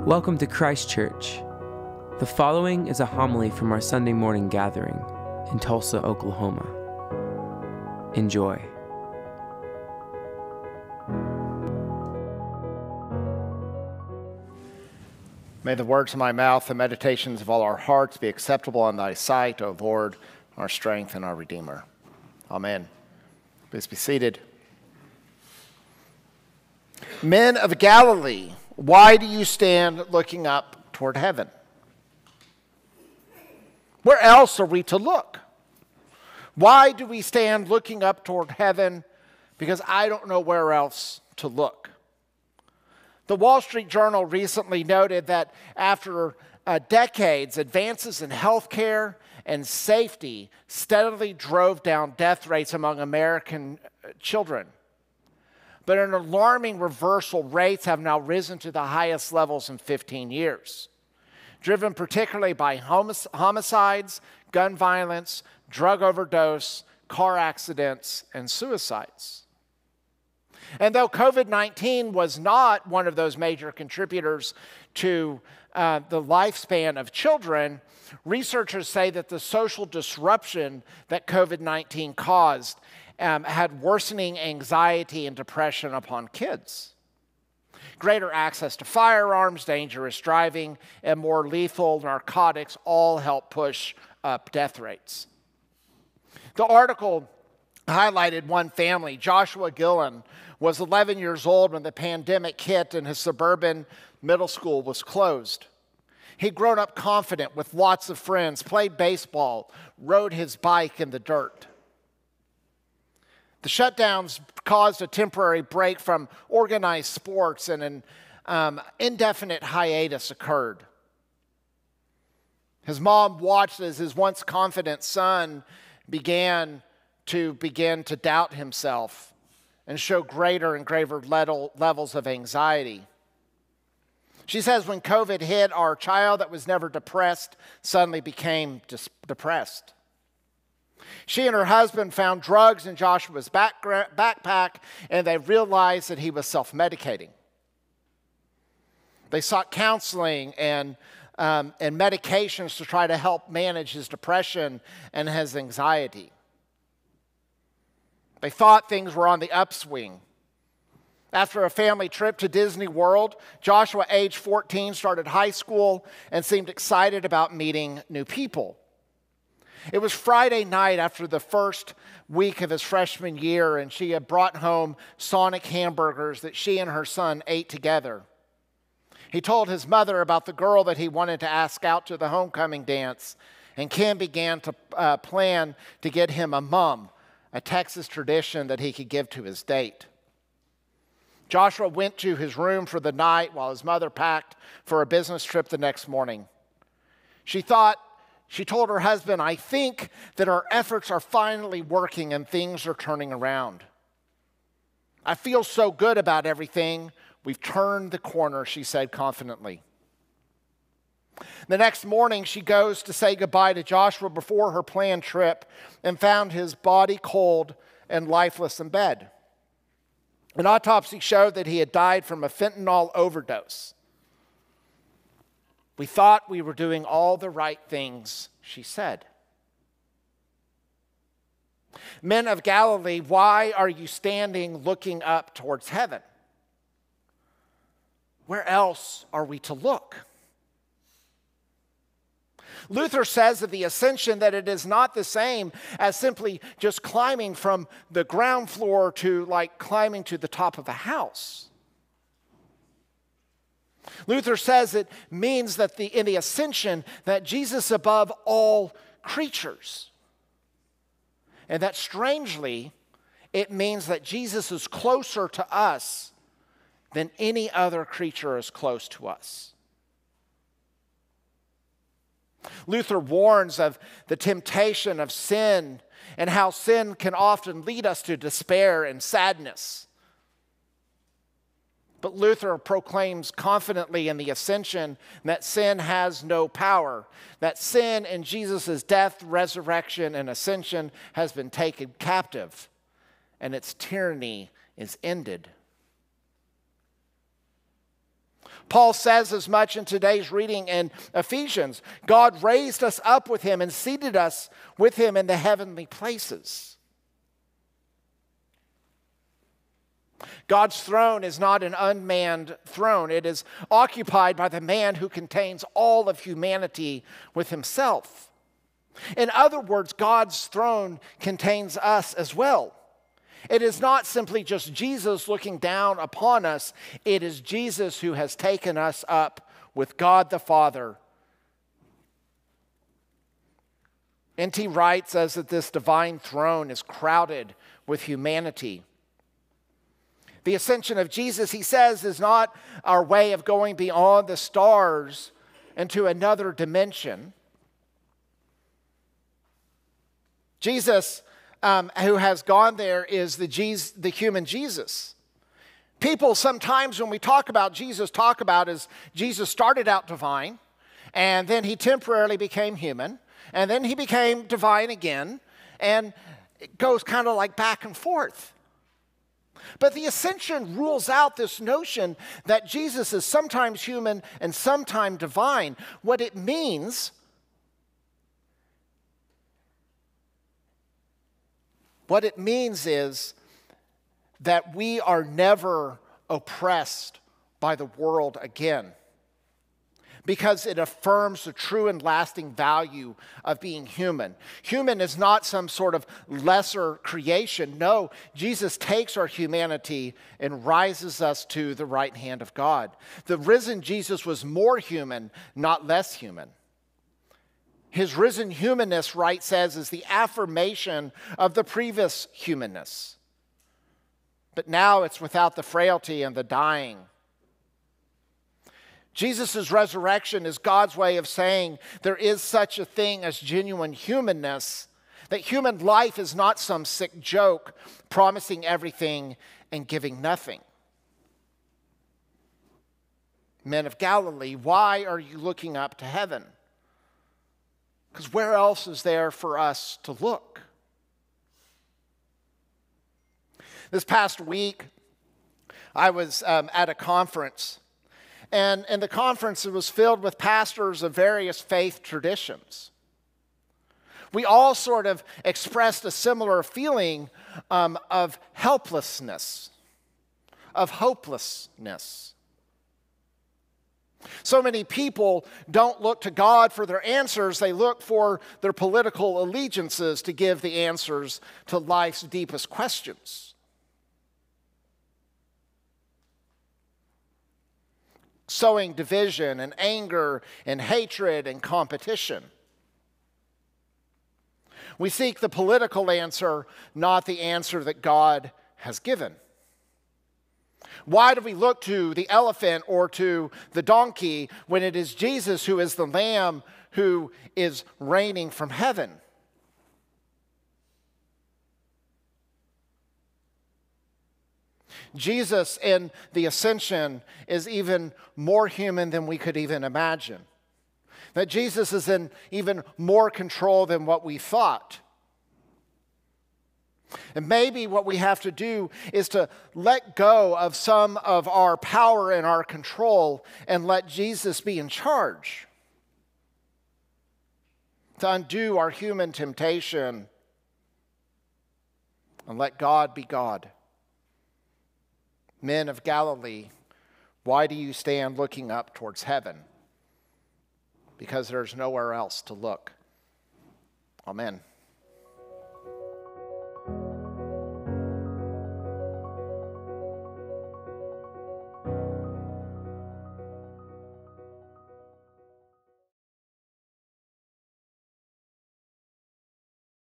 Welcome to Christ Church. The following is a homily from our Sunday morning gathering in Tulsa, Oklahoma. Enjoy. May the words of my mouth and meditations of all our hearts be acceptable in thy sight, O Lord, our strength and our Redeemer. Amen. Please be seated. Men of Galilee, why do you stand looking up toward heaven? Where else are we to look? Why do we stand looking up toward heaven? Because I don't know where else to look. The Wall Street Journal recently noted that after decades, advances in healthcare and safety steadily drove down death rates among American children. But an alarming reversal, rates have now risen to the highest levels in 15 years, driven particularly by homicides, gun violence, drug overdose, car accidents, and suicides. And though COVID-19 was not one of those major contributors to the lifespan of children, researchers say that the social disruption that COVID-19 caused had worsening anxiety and depression upon kids. Greater access to firearms, dangerous driving, and more lethal narcotics all help push up death rates. The article highlighted one family. Joshua Gillen was 11 years old when the pandemic hit and his suburban middle school was closed. He'd grown up confident with lots of friends, played baseball, rode his bike in the dirt. The shutdowns caused a temporary break from organized sports, and an indefinite hiatus occurred. His mom watched as his once confident son began to doubt himself and show greater and greater levels of anxiety. She says when COVID hit, our child that was never depressed suddenly became depressed. She and her husband found drugs in Joshua's backpack, and they realized that he was self-medicating. They sought counseling and medications to try to help manage his depression and his anxiety. They thought things were on the upswing. After a family trip to Disney World, Joshua, age 14, started high school and seemed excited about meeting new people. It was Friday night after the first week of his freshman year, and she had brought home Sonic hamburgers that she and her son ate together. He told his mother about the girl that he wanted to ask out to the homecoming dance, and Kim began to plan to get him a mum, a Texas tradition that he could give to his date. Joshua went to his room for the night while his mother packed for a business trip the next morning. She told her husband, "I think that our efforts are finally working and things are turning around. I feel so good about everything. We've turned the corner," she said confidently. The next morning, she goes to say goodbye to Joshua before her planned trip and found his body cold and lifeless in bed. An autopsy showed that he had died from a fentanyl overdose. "We thought we were doing all the right things," she said. Men of Galilee, why are you standing looking up towards heaven? Where else are we to look? Luther says of the Ascension that it is not the same as simply just climbing from the ground floor to like climbing to the top of a house. Luther says it means that in the Ascension that Jesus is above all creatures. And that strangely, it means that Jesus is closer to us than any other creature is close to us. Luther warns of the temptation of sin and how sin can often lead us to despair and sadness. But Luther proclaims confidently in the Ascension that sin has no power, that sin in Jesus' death, resurrection, and ascension has been taken captive, and its tyranny is ended. Paul says as much in today's reading in Ephesians. God raised us up with him and seated us with him in the heavenly places. God's throne is not an unmanned throne. It is occupied by the man who contains all of humanity with himself. In other words, God's throne contains us as well. It is not simply just Jesus looking down upon us. It is Jesus who has taken us up with God the Father. N.T. Wright says that this divine throne is crowded with humanity. The ascension of Jesus, he says, is not our way of going beyond the stars into another dimension. Jesus, who has gone there, is the human Jesus. People sometimes, when we talk about Jesus, talk about as Jesus started out divine, and then he temporarily became human, and then he became divine again, and it goes kind of like back and forth. But the ascension rules out this notion that Jesus is sometimes human and sometimes divine. What it means is that we are never oppressed by the world again, because it affirms the true and lasting value of being human. Human is not some sort of lesser creation. No, Jesus takes our humanity and rises us to the right hand of God. The risen Jesus was more human, not less human. His risen humanness, Wright says, is the affirmation of the previous humanness. But now it's without the frailty and the dying. Jesus' resurrection is God's way of saying there is such a thing as genuine humanness, that human life is not some sick joke promising everything and giving nothing. Men of Galilee, why are you looking up to heaven? Because where else is there for us to look? This past week, I was at a conference. And in the conference, it was filled with pastors of various faith traditions. We all sort of expressed a similar feeling of helplessness, of hopelessness. So many people don't look to God for their answers. They look for their political allegiances to give the answers to life's deepest questions. Sowing division and anger and hatred and competition. We seek the political answer, not the answer that God has given. Why do we look to the elephant or to the donkey when it is Jesus who is the Lamb who is reigning from heaven? Jesus in the ascension is even more human than we could even imagine. That Jesus is in even more control than what we thought. And maybe what we have to do is to let go of some of our power and our control and let Jesus be in charge. To undo our human temptation and let God be God. Men of Galilee, why do you stand looking up towards heaven? Because there's nowhere else to look. Amen.